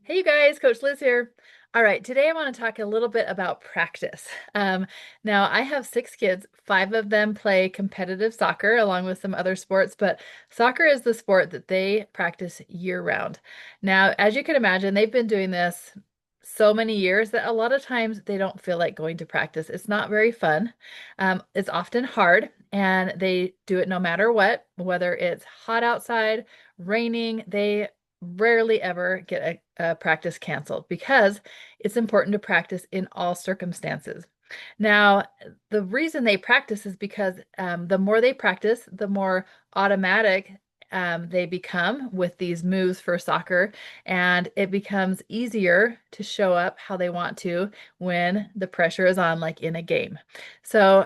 Hey, you guys, Coach Liz here. All right, today I want to talk a little bit about practice. Now, I have six kids. Five of them play competitive soccer along with some other sports, but soccer is the sport that they practice year round. Now, as you can imagine, they've been doing this so many years that a lot of times they don't feel like going to practice. It's not very fun. It's often hard, and they do it no matter what, whether it's hot outside, raining. They rarely ever get a practice canceled because it's important to practice in all circumstances. Now, the reason they practice is because the more they practice, the more automatic they become with these moves for soccer, and it becomes easier to show up how they want to when the pressure is on, like in a game. So,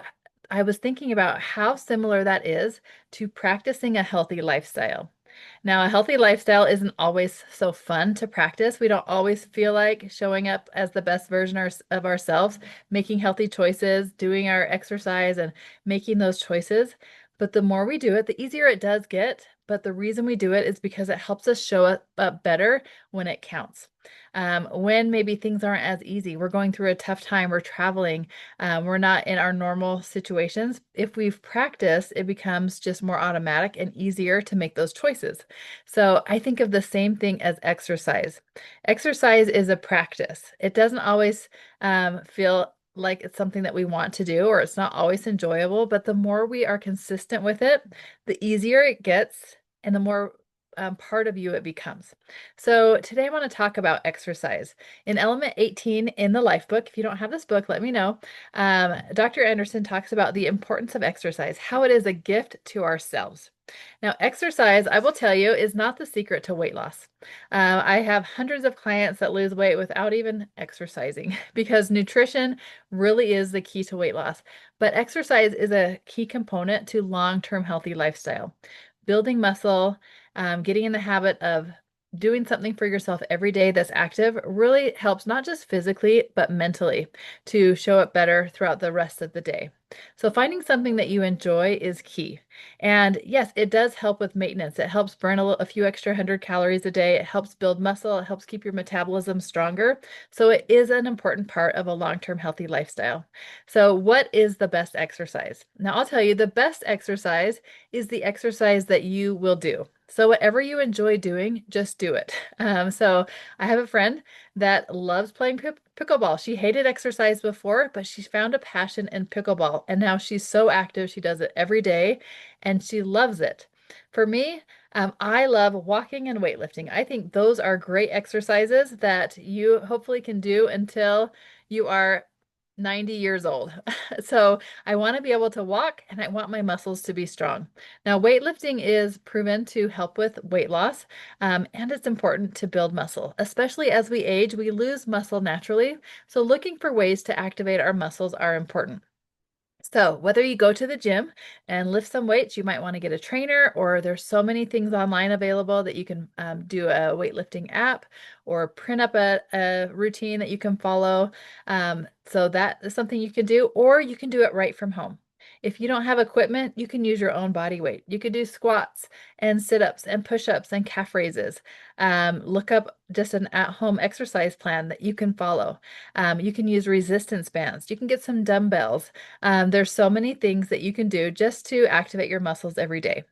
I was thinking about how similar that is to practicing a healthy lifestyle. Now, a healthy lifestyle isn't always so fun to practice. We don't always feel like showing up as the best version of ourselves, making healthy choices, doing our exercise, and making those choices. But the more we do it, the easier it does get. But the reason we do it is because it helps us show up better when it counts. When maybe things aren't as easy, we're going through a tough time, we're traveling, we're not in our normal situations. If we've practiced, it becomes just more automatic and easier to make those choices. So I think of the same thing as exercise. Exercise is a practice. It doesn't always feel like it's something that we want to do, or it's not always enjoyable, but the more we are consistent with it, the easier it gets and the more part of you it becomes. So today I want to talk about exercise. In Element 18 in the Life book, if you don't have this book, let me know. Dr. Anderson talks about the importance of exercise, how it is a gift to ourselves. Now, exercise, I will tell you, is not the secret to weight loss. I have hundreds of clients that lose weight without even exercising because nutrition really is the key to weight loss. But exercise is a key component to long-term healthy lifestyle. Building muscle, getting in the habit of doing something for yourself every day that's active really helps not just physically, but mentally to show up better throughout the rest of the day. So finding something that you enjoy is key. And yes, it does help with maintenance. It helps burn a few extra 100 calories a day. It helps build muscle. It helps keep your metabolism stronger. So it is an important part of a long-term healthy lifestyle. So what is the best exercise? Now I'll tell you, the best exercise is the exercise that you will do. So whatever you enjoy doing, just do it. So I have a friend that loves playing pickleball. She hated exercise before, but she found a passion in pickleball, and now she's so active. She does it every day, and she loves it. For me, I love walking and weightlifting. I think those are great exercises that you hopefully can do until you are 90 years old. So I want to be able to walk and I want my muscles to be strong. Now, weightlifting is proven to help with weight loss, and it's important to build muscle. Especially as we age, we lose muscle naturally. So looking for ways to activate our muscles are important. So, whether you go to the gym and lift some weights, you might want to get a trainer, or there's so many things online available that you can do a weightlifting app or print up a routine that you can follow. So, that is something you can do, or you can do it right from home. If you don't have equipment, you can use your own body weight. You could do squats and sit-ups and push-ups and calf raises. Look up just an at-home exercise plan that you can follow. You can use resistance bands. You can get some dumbbells. There's so many things that you can do just to activate your muscles every day.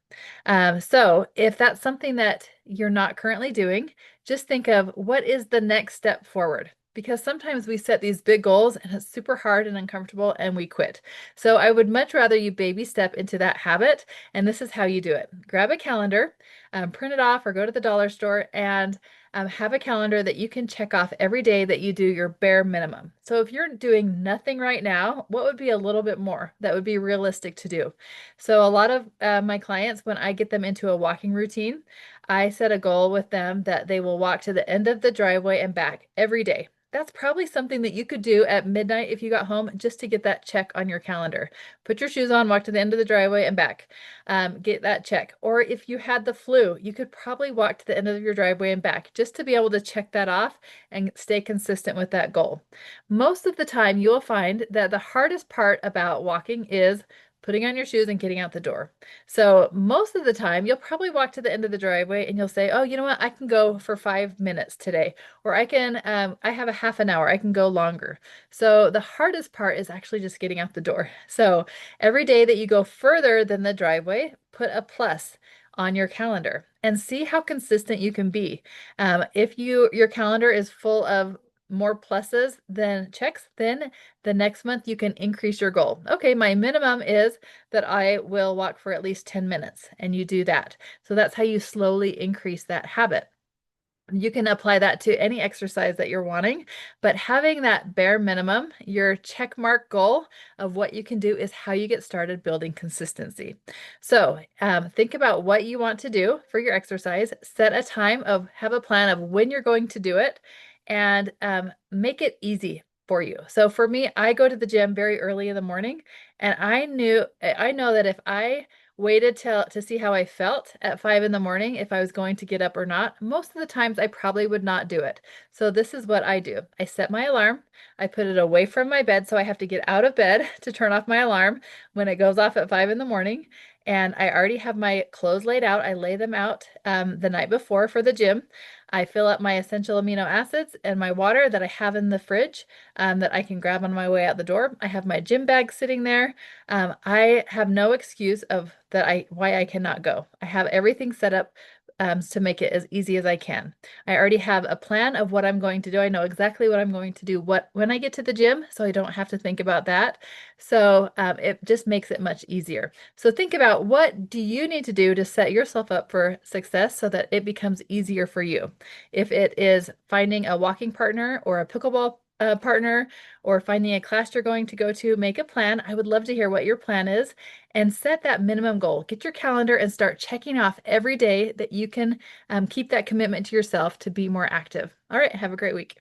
So if that's something that you're not currently doing, just think of what is the next step forward. Because sometimes we set these big goals and it's super hard and uncomfortable and we quit. So I would much rather you baby step into that habit. And this is how you do it. Grab a calendar, print it off or go to the dollar store and have a calendar that you can check off every day that you do your bare minimum. So if you're doing nothing right now, what would be a little bit more that would be realistic to do? So a lot of my clients, when I get them into a walking routine, I set a goal with them that they will walk to the end of the driveway and back every day. That's probably something that you could do at midnight if you got home just to get that check on your calendar. Put your shoes on, walk to the end of the driveway and back. Get that check. Or if you had the flu, you could probably walk to the end of your driveway and back just to be able to check that off and stay consistent with that goal. Most of the time, you'll find that the hardest part about walking is putting on your shoes and getting out the door. So most of the time, you'll probably walk to the end of the driveway and you'll say, oh, you know what? I can go for 5 minutes today, or I have a half an hour. I can go longer. So the hardest part is actually just getting out the door. So every day that you go further than the driveway, put a plus on your calendar and see how consistent you can be. If your calendar is full of more pluses than checks, then the next month you can increase your goal. Okay, my minimum is that I will walk for at least 10 minutes, and you do that. So that's how you slowly increase that habit. You can apply that to any exercise that you're wanting, but having that bare minimum, your check mark goal of what you can do is how you get started building consistency. So think about what you want to do for your exercise, set a time have a plan of when you're going to do it, and make it easy for you. So for me, I go to the gym very early in the morning, and I know that if I waited to see how I felt at 5 in the morning if I was going to get up or not, most of the times I probably would not do it. So this is what I do. I set my alarm. I put it away from my bed, so I have to get out of bed to turn off my alarm when it goes off at 5 in the morning. And I already have my clothes laid out. I lay them out the night before for the gym. I fill up my essential amino acids and my water that I have in the fridge that I can grab on my way out the door. I have my gym bag sitting there. I have no excuse of why I cannot go. I have everything set up to make it as easy as I can. I already have a plan of what I'm going to do. I know exactly what I'm going to do when I get to the gym, so I don't have to think about that. So it just makes it much easier. So think about, what do you need to do to set yourself up for success so that it becomes easier for you? If it is finding a walking partner or a pickleball partner, or finding a class you're going to go to, make a plan. I would love to hear what your plan is, and set that minimum goal. Get your calendar and start checking off every day that you can keep that commitment to yourself to be more active. All right, have a great week.